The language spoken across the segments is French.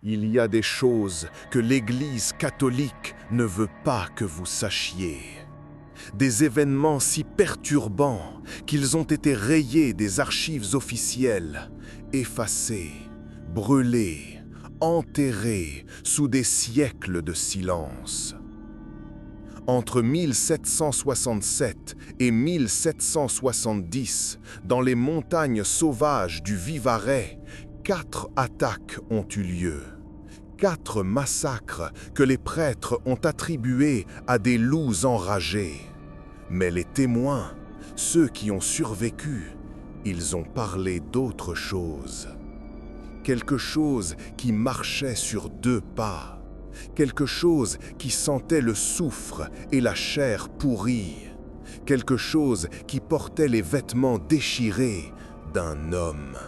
Il y a des choses que l'Église catholique ne veut pas que vous sachiez. Des événements si perturbants qu'ils ont été rayés des archives officielles, effacés, brûlés, enterrés sous des siècles de silence. Entre 1767 et 1770, dans les montagnes sauvages du Vivarais, 4 attaques ont eu lieu. 4 massacres que les prêtres ont attribués à des loups enragés. Mais les témoins, ceux qui ont survécu, ils ont parlé d'autre chose. Quelque chose qui marchait sur 2 pas. Quelque chose qui sentait le soufre et la chair pourrie. Quelque chose qui portait les vêtements déchirés d'un homme.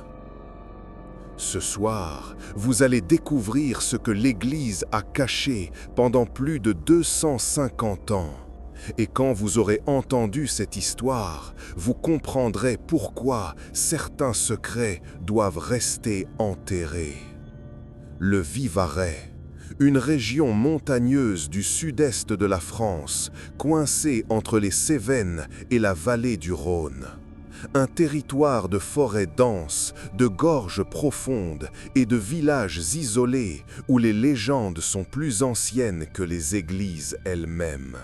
Ce soir, vous allez découvrir ce que l'Église a caché pendant plus de 250 ans. Et quand vous aurez entendu cette histoire, vous comprendrez pourquoi certains secrets doivent rester enterrés. Le Vivarais, une région montagneuse du sud-est de la France, coincée entre les Cévennes et la vallée du Rhône. Un territoire de forêts denses, de gorges profondes et de villages isolés où les légendes sont plus anciennes que les églises elles-mêmes.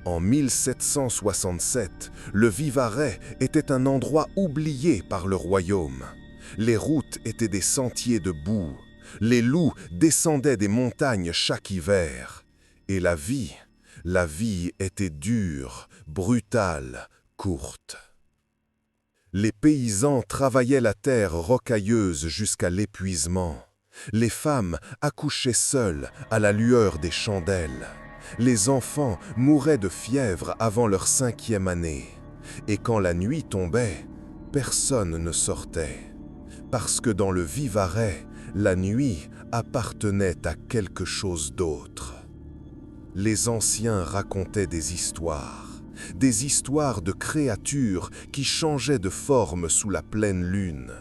En 1767, le Vivarais était un endroit oublié par le royaume. Les routes étaient des sentiers de boue. Les loups descendaient des montagnes chaque hiver. Et la vie était dure, brutale, courte. Les paysans travaillaient la terre rocailleuse jusqu'à l'épuisement. Les femmes accouchaient seules à la lueur des chandelles. Les enfants mouraient de fièvre avant leur 5e année. Et quand la nuit tombait, personne ne sortait. Parce que dans le Vivarais, la nuit appartenait à quelque chose d'autre. Les anciens racontaient des histoires de créatures qui changeaient de forme sous la pleine lune,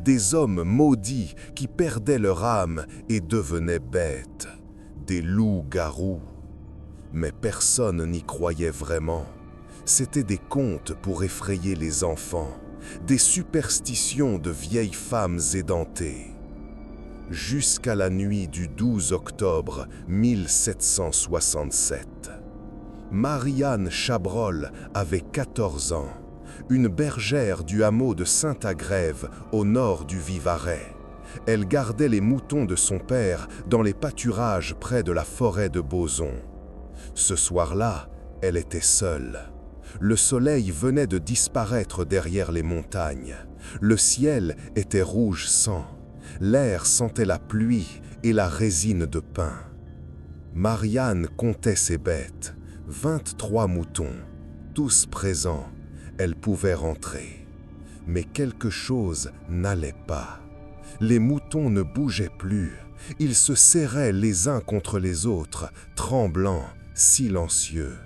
des hommes maudits qui perdaient leur âme et devenaient bêtes, des loups-garous. Mais personne n'y croyait vraiment. C'étaient des contes pour effrayer les enfants, des superstitions de vieilles femmes édentées. Jusqu'à la nuit du 12 octobre 1767. Marie-Anne Chabrol avait 14 ans, une bergère du hameau de Saint-Agrève au nord du Vivarais. Elle gardait les moutons de son père dans les pâturages près de la forêt de Bauzon. Ce soir-là, elle était seule. Le soleil venait de disparaître derrière les montagnes. Le ciel était rouge sang. L'air sentait la pluie et la résine de pin. Marie-Anne comptait ses bêtes, 23 moutons, tous présents. Elle pouvait rentrer. Mais quelque chose n'allait pas. Les moutons ne bougeaient plus. Ils se serraient les uns contre les autres, tremblants, silencieux.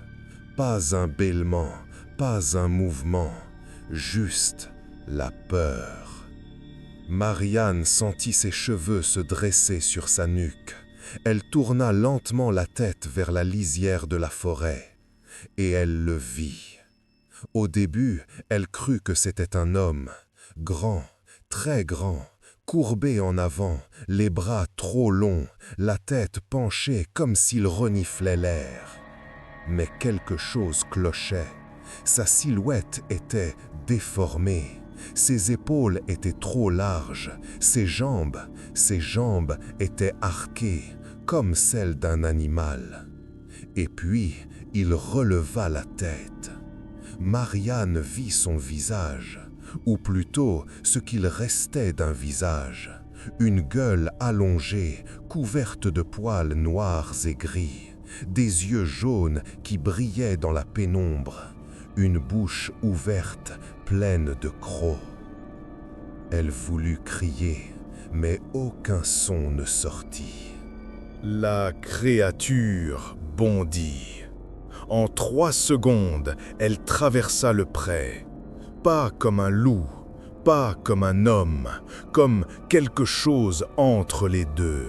Pas un bêlement, pas un mouvement, juste la peur. Marie-Anne sentit ses cheveux se dresser sur sa nuque. Elle tourna lentement la tête vers la lisière de la forêt, et elle le vit. Au début, elle crut que c'était un homme, grand, très grand, courbé en avant, les bras trop longs, la tête penchée comme s'il reniflait l'air. Mais quelque chose clochait. Sa silhouette était déformée. Ses épaules étaient trop larges, ses jambes étaient arquées, comme celles d'un animal. Et puis, il releva la tête. Marie-Anne vit son visage, ou plutôt ce qu'il restait d'un visage, une gueule allongée, couverte de poils noirs et gris, des yeux jaunes qui brillaient dans la pénombre, une bouche ouverte, pleine de crocs. Elle voulut crier, mais aucun son ne sortit. La créature bondit. En 3 secondes, elle traversa le pré, pas comme un loup, pas comme un homme, comme quelque chose entre les deux.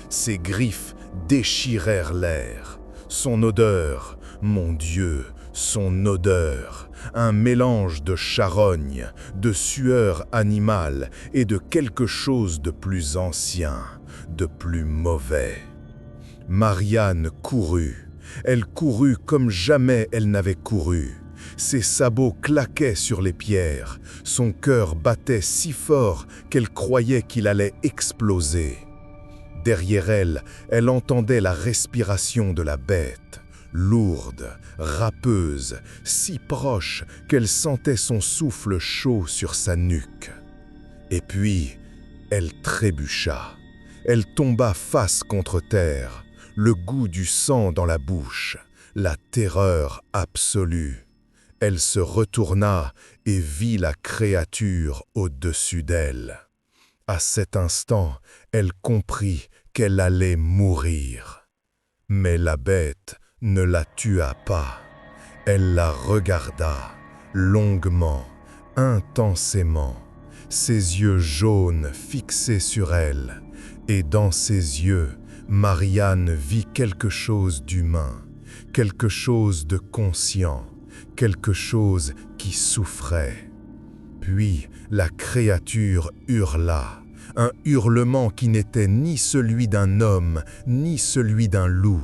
Ses griffes déchirèrent l'air. Son odeur, mon Dieu, son odeur, un mélange de charogne, de sueur animale et de quelque chose de plus ancien, de plus mauvais. Marianne courut. Elle courut comme jamais elle n'avait couru. Ses sabots claquaient sur les pierres. Son cœur battait si fort qu'elle croyait qu'il allait exploser. Derrière elle, elle entendait la respiration de la bête, lourde, râpeuse, si proche qu'elle sentait son souffle chaud sur sa nuque. Et puis, elle trébucha. Elle tomba face contre terre, le goût du sang dans la bouche, la terreur absolue. Elle se retourna et vit la créature au-dessus d'elle. À cet instant, elle comprit qu'elle allait mourir. Mais la bête ne la tua pas. Elle la regarda longuement, intensément, ses yeux jaunes fixés sur elle, et dans ses yeux, Marianne vit quelque chose d'humain, quelque chose de conscient, quelque chose qui souffrait. Puis la créature hurla, un hurlement qui n'était ni celui d'un homme, ni celui d'un loup,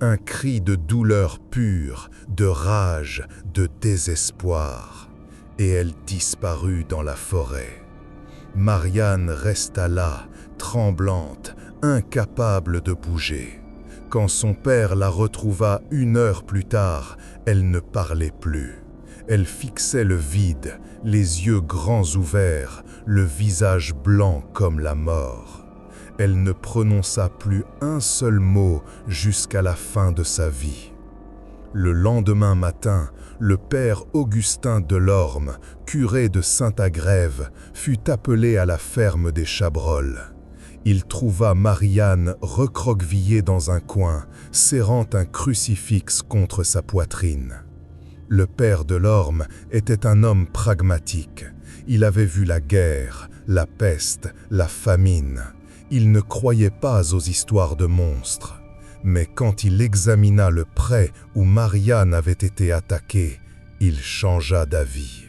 un cri de douleur pure, de rage, de désespoir. Et elle disparut dans la forêt. Marianne resta là, tremblante, incapable de bouger. Quand son père la retrouva 1 heure plus tard, elle ne parlait plus. Elle fixait le vide, les yeux grands ouverts, le visage blanc comme la mort. Elle ne prononça plus un seul mot jusqu'à la fin de sa vie. Le lendemain matin, le père Augustin Delorme, curé de Saint-Agrève, fut appelé à la ferme des Chabrolles. Il trouva Marianne recroquevillée dans un coin, serrant un crucifix contre sa poitrine. Le père Delorme était un homme pragmatique. Il avait vu la guerre, la peste, la famine. Il ne croyait pas aux histoires de monstres. Mais quand il examina le pré où Marianne avait été attaquée, il changea d'avis.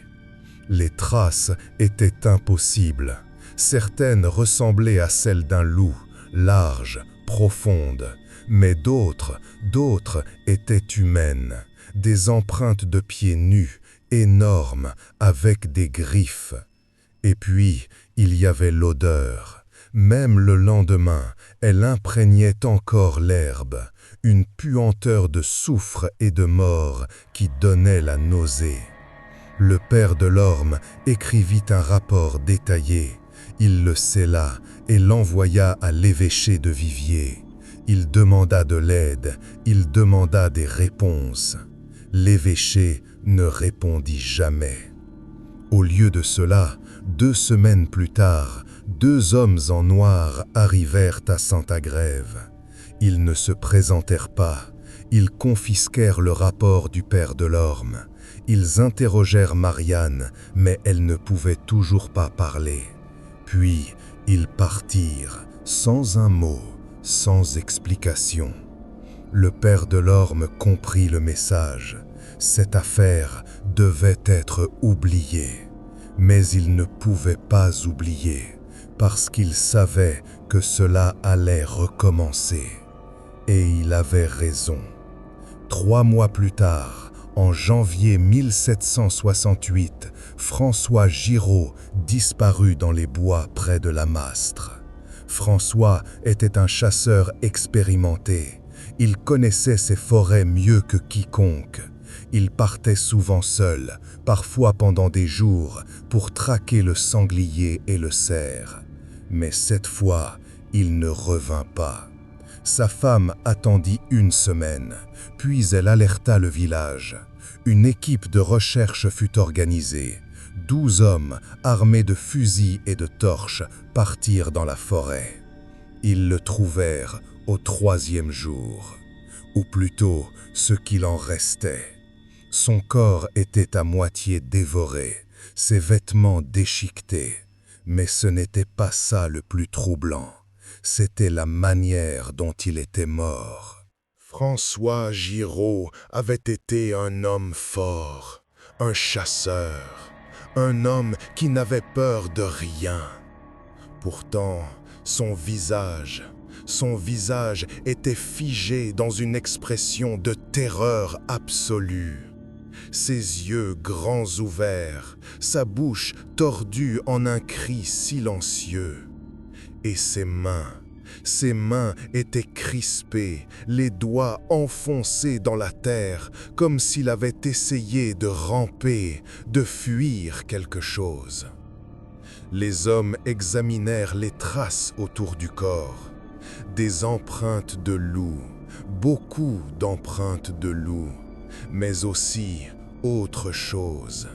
Les traces étaient impossibles. Certaines ressemblaient à celles d'un loup, larges, profondes, mais d'autres étaient humaines, des empreintes de pieds nus, énormes, avec des griffes. Et puis, il y avait l'odeur. Même le lendemain, elle imprégnait encore l'herbe, une puanteur de soufre et de mort qui donnait la nausée. Le père Delorme écrivit un rapport détaillé. Il le scella et l'envoya à l'évêché de Viviers. Il demanda de l'aide, il demanda des réponses. L'évêché ne répondit jamais. Au lieu de cela, 2 semaines plus tard, 2 hommes en noir arrivèrent à Saint-Agrève. Ils ne se présentèrent pas. Ils confisquèrent le rapport du père Delorme. Ils interrogèrent Marianne, mais elle ne pouvait toujours pas parler. Puis, ils partirent, sans un mot, sans explication. Le père Delorme comprit le message. Cette affaire devait être oubliée. Mais il ne pouvait pas oublier, parce qu'il savait que cela allait recommencer. Et il avait raison. 3 mois plus tard, en janvier 1768, François Giraud disparut dans les bois près de la Mastre. François était un chasseur expérimenté. Il connaissait ces forêts mieux que quiconque. Il partait souvent seul, parfois pendant des jours, pour traquer le sanglier et le cerf. Mais cette fois, il ne revint pas. Sa femme attendit 1 semaine, puis elle alerta le village. Une équipe de recherche fut organisée. 12 hommes, armés de fusils et de torches, partirent dans la forêt. Ils le trouvèrent au 3e jour, ou plutôt ce qu'il en restait. Son corps était à moitié dévoré, ses vêtements déchiquetés. Mais ce n'était pas ça le plus troublant, c'était la manière dont il était mort. François Giraud avait été un homme fort, un chasseur, un homme qui n'avait peur de rien. Pourtant, son visage était figé dans une expression de terreur absolue. Ses yeux grands ouverts, sa bouche tordue en un cri silencieux. Et ses mains étaient crispées, les doigts enfoncés dans la terre, comme s'il avait essayé de ramper, de fuir quelque chose. Les hommes examinèrent les traces autour du corps. Des empreintes de loup, beaucoup d'empreintes de loup, mais aussi autre chose.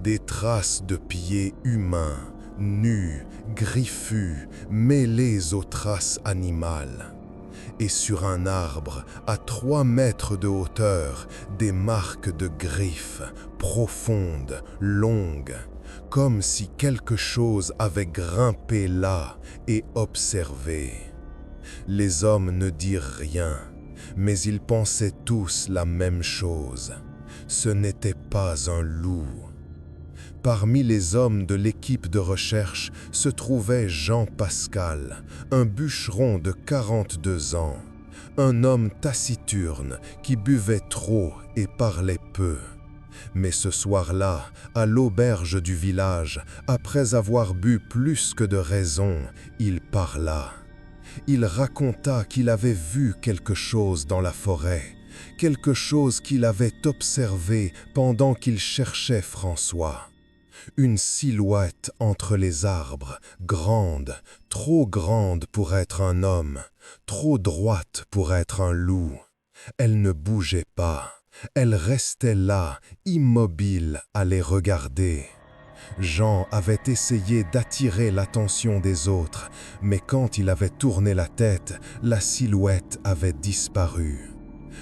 Des traces de pieds humains, nus, griffus, mêlés aux traces animales. Et sur un arbre, à 3 mètres de hauteur, des marques de griffes, profondes, longues, comme si quelque chose avait grimpé là et observé. Les hommes ne dirent rien, mais ils pensaient tous la même chose. Ce n'était pas un loup. Parmi les hommes de l'équipe de recherche se trouvait Jean Pascal, un bûcheron de 42 ans, un homme taciturne qui buvait trop et parlait peu. Mais ce soir-là, à l'auberge du village, après avoir bu plus que de raison, il parla. Il raconta qu'il avait vu quelque chose dans la forêt, quelque chose qu'il avait observé pendant qu'il cherchait François. Une silhouette entre les arbres, grande, trop grande pour être un homme, trop droite pour être un loup. Elle ne bougeait pas, elle restait là, immobile, à les regarder. Jean avait essayé d'attirer l'attention des autres, mais quand il avait tourné la tête, la silhouette avait disparu.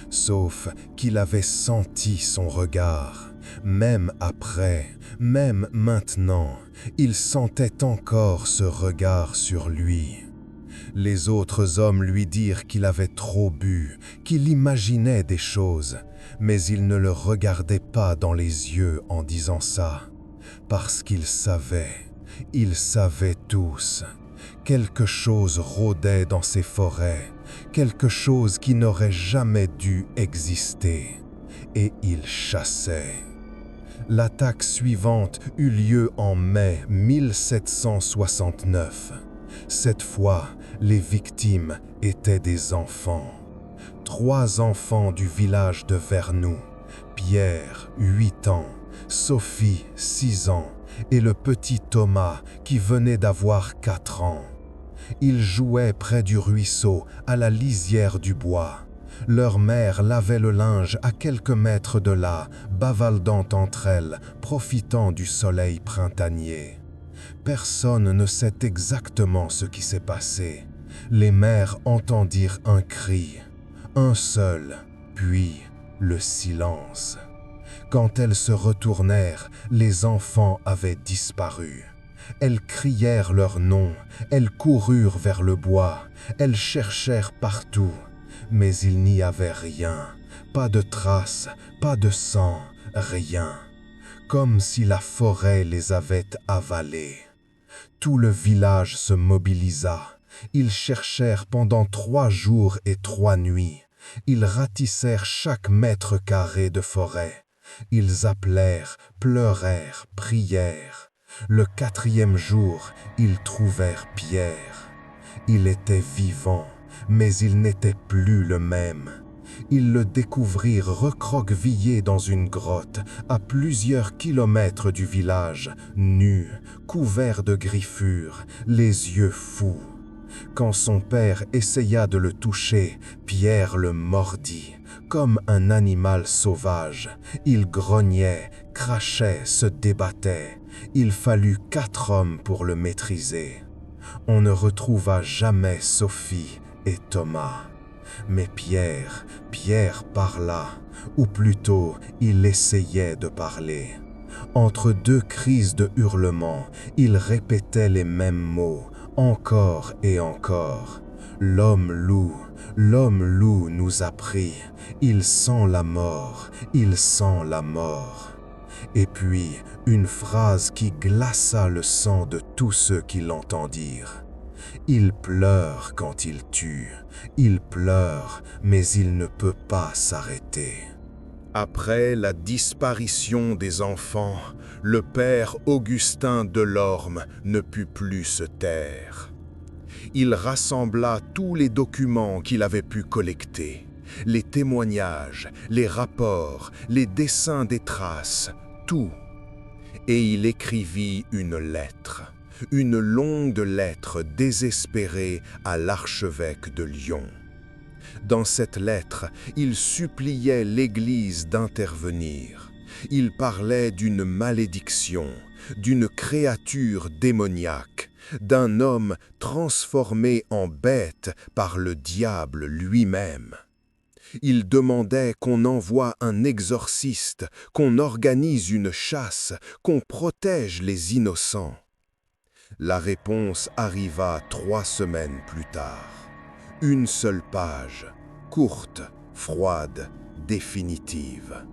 Sauf qu'il avait senti son regard. Même après, même maintenant, il sentait encore ce regard sur lui. Les autres hommes lui dirent qu'il avait trop bu, qu'il imaginait des choses, mais il ne le regardait pas dans les yeux en disant ça. Parce qu'ils savaient tous. Quelque chose rôdait dans ces forêts, quelque chose qui n'aurait jamais dû exister. Et ils chassaient. L'attaque suivante eut lieu en mai 1769. Cette fois, les victimes étaient des enfants. 3 enfants du village de Vernoux, Pierre, 8 ans, Sophie, 6 ans, et le petit Thomas qui venait d'avoir 4 ans. Ils jouaient près du ruisseau, à la lisière du bois. Leur mère lavait le linge à quelques mètres de là, bavaldant entre elles, profitant du soleil printanier. Personne ne sait exactement ce qui s'est passé. Les mères entendirent un cri, un seul, puis le silence. Quand elles se retournèrent, les enfants avaient disparu. Elles crièrent leur nom, elles coururent vers le bois, elles cherchèrent partout. Mais il n'y avait rien, pas de traces, pas de sang, rien. Comme si la forêt les avait avalées. Tout le village se mobilisa. Ils cherchèrent pendant 3 jours et 3 nuits. Ils ratissèrent chaque mètre carré de forêt. Ils appelèrent, pleurèrent, prièrent. Le 4e jour, ils trouvèrent Pierre. Il était vivant, mais il n'était plus le même. Ils le découvrirent recroquevillé dans une grotte, à plusieurs kilomètres du village, nu, couvert de griffures, les yeux fous. Quand son père essaya de le toucher, Pierre le mordit, comme un animal sauvage. Il grognait, crachait, se débattait. Il fallut 4 hommes pour le maîtriser. On ne retrouva jamais Sophie et Thomas. Mais Pierre parla, ou plutôt il essayait de parler. Entre deux crises de hurlements, il répétait les mêmes mots, encore et encore. L'homme-loup nous a pris. Il sent la mort, il sent la mort. Et puis, une phrase qui glaça le sang de tous ceux qui l'entendirent. Il pleure quand il tue, il pleure, mais il ne peut pas s'arrêter. Après la disparition des enfants, le père Augustin Delorme ne put plus se taire. Il rassembla tous les documents qu'il avait pu collecter, les témoignages, les rapports, les dessins des traces, tout. Et il écrivit une lettre, une longue lettre désespérée à l'archevêque de Lyon. Dans cette lettre, il suppliait l'Église d'intervenir. Il parlait d'une malédiction, d'une créature démoniaque, d'un homme transformé en bête par le diable lui-même. Il demandait qu'on envoie un exorciste, qu'on organise une chasse, qu'on protège les innocents. La réponse arriva 3 semaines plus tard. Une seule page, courte, froide, définitive.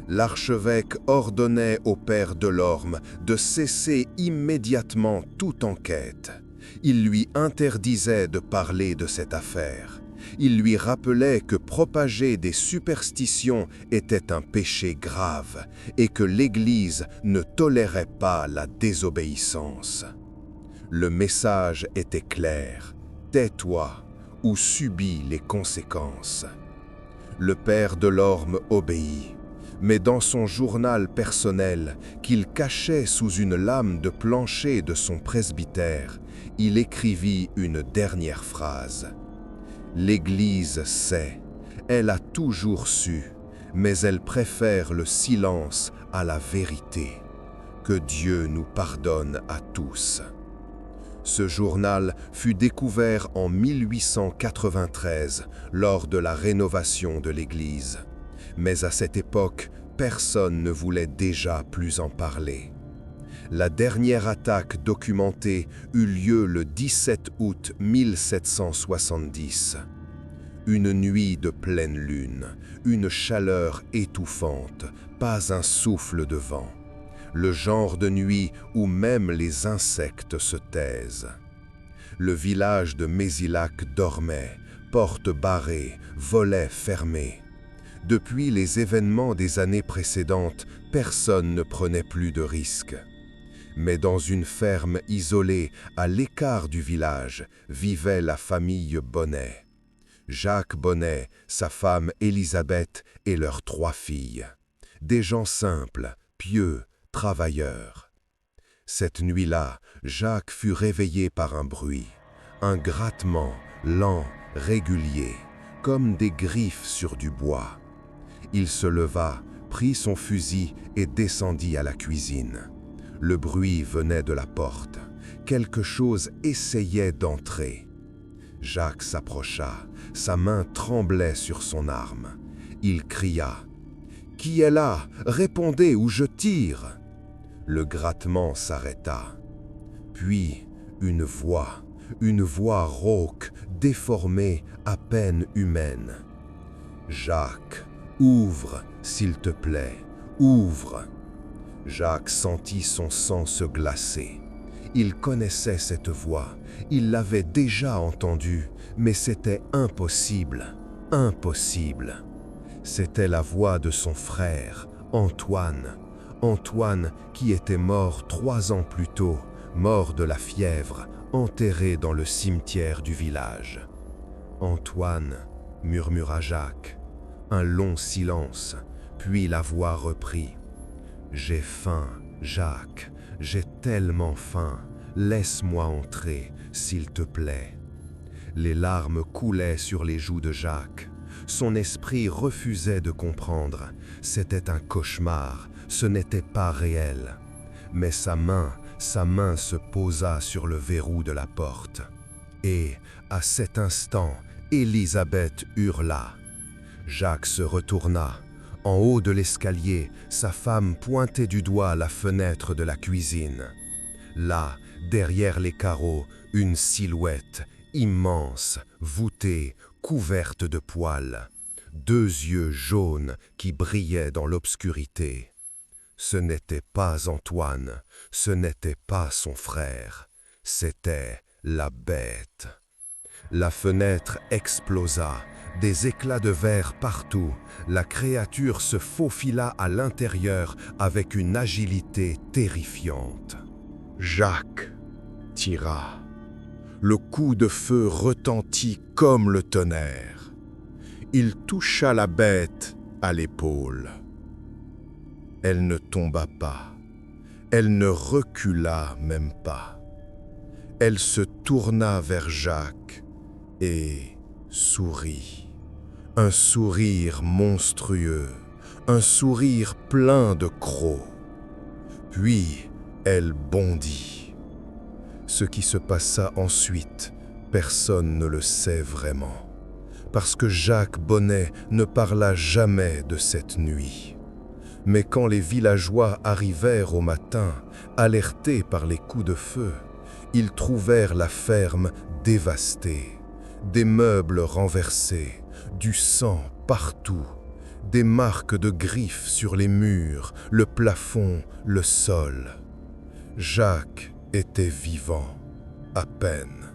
L'archevêque ordonnait au père Delorme de cesser immédiatement toute enquête. Il lui interdisait de parler de cette affaire. Il lui rappelait que propager des superstitions était un péché grave et que l'Église ne tolérait pas la désobéissance. Le message était clair: tais-toi ou subis les conséquences. Le père Delorme obéit, mais dans son journal personnel, qu'il cachait sous une lame de plancher de son presbytère, il écrivit une dernière phrase. « L'Église sait, elle a toujours su, mais elle préfère le silence à la vérité. Que Dieu nous pardonne à tous. » Ce journal fut découvert en 1893 lors de la rénovation de l'Église. Mais à cette époque, personne ne voulait déjà plus en parler. La dernière attaque documentée eut lieu le 17 août 1770. Une nuit de pleine lune, une chaleur étouffante, pas un souffle de vent. Le genre de nuit où même les insectes se taisent. Le village de Mézilac dormait, portes barrées, volets fermés. Depuis les événements des années précédentes, personne ne prenait plus de risques. Mais dans une ferme isolée, à l'écart du village, vivait la famille Bonnet. Jacques Bonnet, sa femme Élisabeth et leurs 3 filles. Des gens simples, pieux, travailleurs. Cette nuit-là, Jacques fut réveillé par un bruit, un grattement lent, régulier, comme des griffes sur du bois. Il se leva, prit son fusil et descendit à la cuisine. Le bruit venait de la porte. Quelque chose essayait d'entrer. Jacques s'approcha, sa main tremblait sur son arme. Il cria « Qui est là? Répondez ou je tire !» Le grattement s'arrêta. Puis une voix rauque, déformée, à peine humaine. « Jacques, ouvre, s'il te plaît, ouvre !» Jacques sentit son sang se glacer. Il connaissait cette voix, il l'avait déjà entendue, mais c'était impossible, impossible. C'était la voix de son frère, Antoine. Antoine qui était mort 3 ans plus tôt, mort de la fièvre, enterré dans le cimetière du village. « Antoine » murmura Jacques. Un long silence, puis la voix reprit. « J'ai faim, Jacques, j'ai tellement faim, laisse-moi entrer, s'il te plaît. » Les larmes coulaient sur les joues de Jacques. Son esprit refusait de comprendre. C'était un cauchemar, ce n'était pas réel. Mais sa main se posa sur le verrou de la porte. Et, à cet instant, Élisabeth hurla. Jacques se retourna. En haut de l'escalier, sa femme pointait du doigt la fenêtre de la cuisine. Là, derrière les carreaux, une silhouette, immense, voûtée, couverte de poils. 2 yeux jaunes qui brillaient dans l'obscurité. Ce n'était pas Antoine, ce n'était pas son frère, c'était la bête. La fenêtre explosa, des éclats de verre partout. La créature se faufila à l'intérieur avec une agilité terrifiante. Jacques tira. Le coup de feu retentit comme le tonnerre. Il toucha la bête à l'épaule. Elle ne tomba pas. Elle ne recula même pas. Elle se tourna vers Jacques et sourit. Un sourire monstrueux, un sourire plein de crocs. Puis, elle bondit. Ce qui se passa ensuite, personne ne le sait vraiment, parce que Jacques Bonnet ne parla jamais de cette nuit. Mais quand les villageois arrivèrent au matin, alertés par les coups de feu, ils trouvèrent la ferme dévastée, des meubles renversés, du sang partout, des marques de griffes sur les murs, le plafond, le sol. Jacques était vivant, à peine.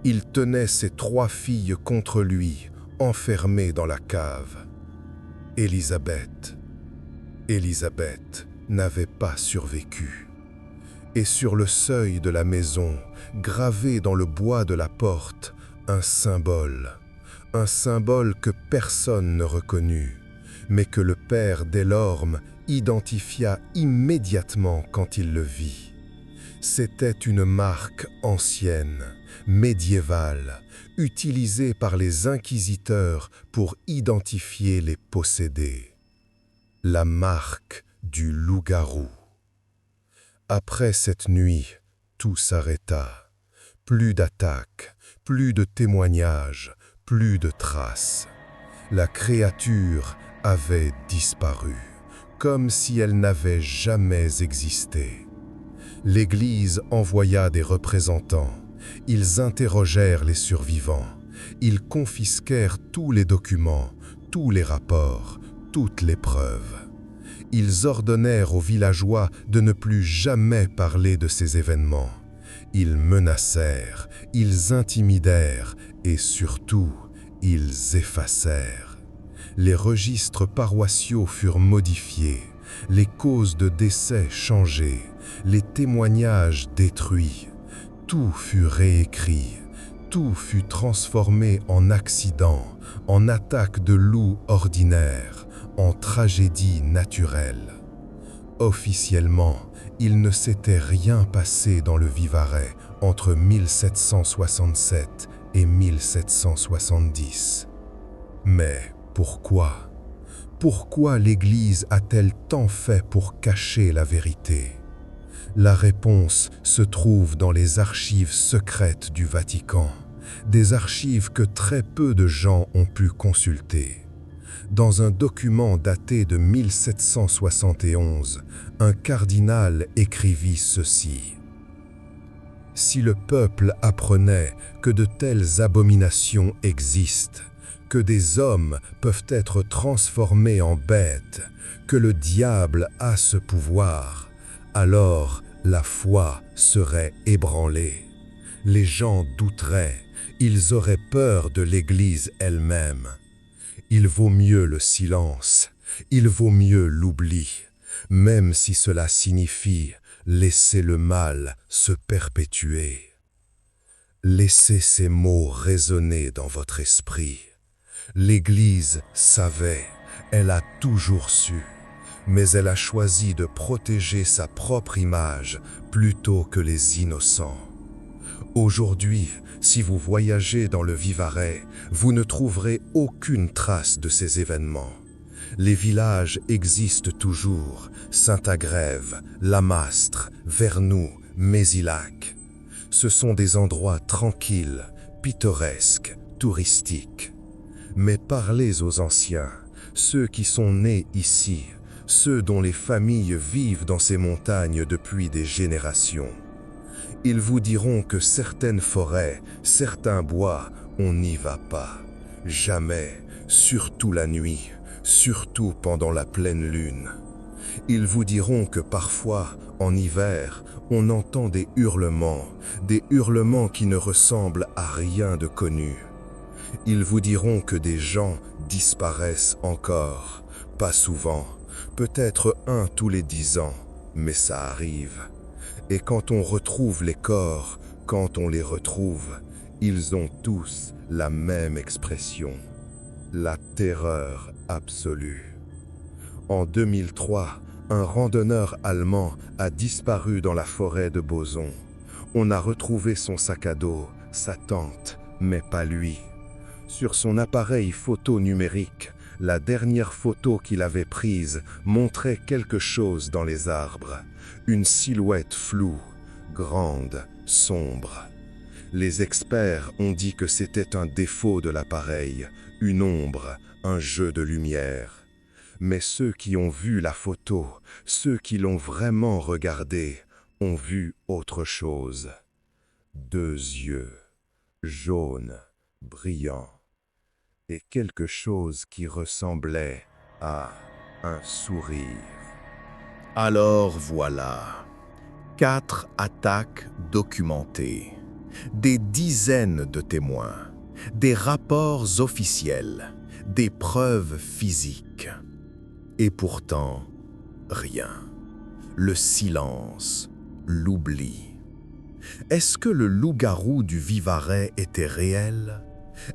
Il tenait ses 3 filles contre lui, enfermées dans la cave. Élisabeth n'avait pas survécu. Et sur le seuil de la maison, gravé dans le bois de la porte, un symbole que personne ne reconnut, mais que le père Delorme identifia immédiatement quand il le vit. C'était une marque ancienne, médiévale, utilisée par les inquisiteurs pour identifier les possédés. La marque du loup-garou. Après cette nuit, tout s'arrêta. Plus d'attaques, plus de témoignages, plus de traces. La créature avait disparu, comme si elle n'avait jamais existé. L'Église envoya des représentants. Ils interrogèrent les survivants. Ils confisquèrent tous les documents, tous les rapports, toutes les preuves. Ils ordonnèrent aux villageois de ne plus jamais parler de ces événements. Ils menacèrent, ils intimidèrent et surtout, ils effacèrent. Les registres paroissiaux furent modifiés, les causes de décès changées, les témoignages détruits. Tout fut réécrit, tout fut transformé en accident, en attaque de loup ordinaire, en tragédie naturelle. Officiellement, il ne s'était rien passé dans le Vivarais entre 1767 et 1770. Mais pourquoi? Pourquoi l'Église a-t-elle tant fait pour cacher la vérité? La réponse se trouve dans les archives secrètes du Vatican, des archives que très peu de gens ont pu consulter. Dans un document daté de 1771, un cardinal écrivit ceci. « Si le peuple apprenait que de telles abominations existent, que des hommes peuvent être transformés en bêtes, que le diable a ce pouvoir, alors la foi serait ébranlée. Les gens douteraient, ils auraient peur de l'Église elle-même. Il vaut mieux le silence, il vaut mieux l'oubli, même si cela signifie laisser le mal se perpétuer. Laissez ces mots résonner dans votre esprit. L'Église savait, elle a toujours su, mais elle a choisi de protéger sa propre image plutôt que les innocents. Aujourd'hui, si vous voyagez dans le Vivarais, vous ne trouverez aucune trace de ces événements. Les villages existent toujours, Saint-Agrève, Lamastre, Vernoux, Mézilac. Ce sont des endroits tranquilles, pittoresques, touristiques. Mais parlez aux anciens, ceux qui sont nés ici, ceux dont les familles vivent dans ces montagnes depuis des générations. Ils vous diront que certaines forêts, certains bois, on n'y va pas. Jamais, surtout la nuit, surtout pendant la pleine lune. Ils vous diront que parfois, en hiver, on entend des hurlements qui ne ressemblent à rien de connu. Ils vous diront que des gens disparaissent encore, pas souvent, peut-être un tous les 10 ans, mais ça arrive. Et quand on retrouve les corps, quand on les retrouve, ils ont tous la même expression, la terreur absolue. En 2003, un randonneur allemand a disparu dans la forêt de Boson. On a retrouvé son sac à dos, sa tente, mais pas lui. Sur son appareil photo numérique, la dernière photo qu'il avait prise montrait quelque chose dans les arbres. Une silhouette floue, grande, sombre. Les experts ont dit que c'était un défaut de l'appareil, une ombre, un jeu de lumière. Mais ceux qui ont vu la photo, ceux qui l'ont vraiment regardée, ont vu autre chose. 2 yeux, jaunes, brillants, et quelque chose qui ressemblait à un sourire. Alors voilà, 4 attaques documentées, des dizaines de témoins, des rapports officiels, des preuves physiques. Et pourtant, rien. Le silence, l'oubli. Est-ce que le loup-garou du Vivarais était réel?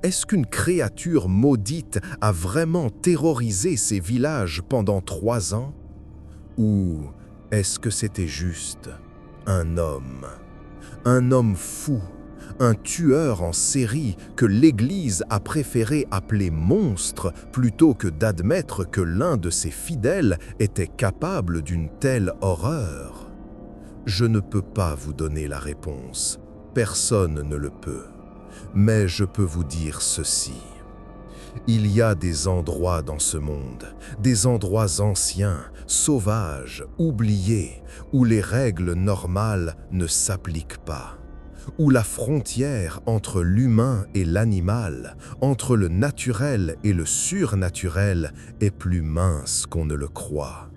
Est-ce qu'une créature maudite a vraiment terrorisé ces villages pendant 3 ans? Ou est-ce que c'était juste un homme fou, un tueur en série que l'Église a préféré appeler monstre plutôt que d'admettre que l'un de ses fidèles était capable d'une telle horreur? Je ne peux pas vous donner la réponse, personne ne le peut, mais je peux vous dire ceci. Il y a des endroits dans ce monde, des endroits anciens, sauvages, oubliés, où les règles normales ne s'appliquent pas, où la frontière entre l'humain et l'animal, entre le naturel et le surnaturel est plus mince qu'on ne le croit.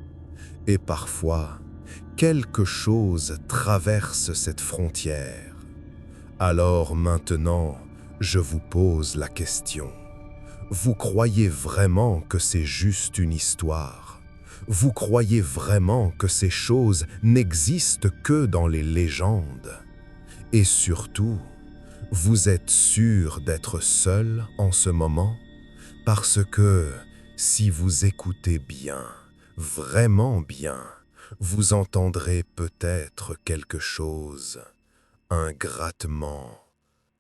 Et parfois, quelque chose traverse cette frontière. Alors maintenant, je vous pose la question. Vous croyez vraiment que c'est juste une histoire? Vous croyez vraiment que ces choses n'existent que dans les légendes? Et surtout, vous êtes sûr d'être seul en ce moment? Parce que si vous écoutez bien, vraiment bien, vous entendrez peut-être quelque chose, un grattement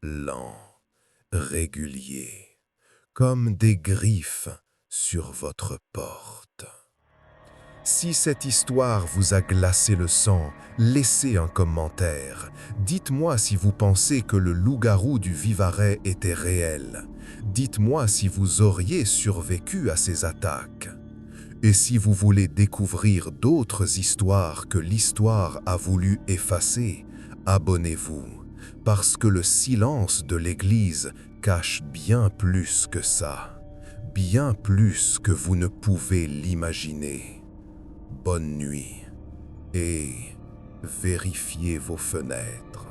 lent, régulier, comme des griffes sur votre porte. Si cette histoire vous a glacé le sang, laissez un commentaire. Dites-moi si vous pensez que le loup-garou du Vivarais était réel. Dites-moi si vous auriez survécu à ces attaques. Et si vous voulez découvrir d'autres histoires que l'histoire a voulu effacer, abonnez-vous, parce que le silence de l'Église cache bien plus que ça, bien plus que vous ne pouvez l'imaginer. Bonne nuit et vérifiez vos fenêtres.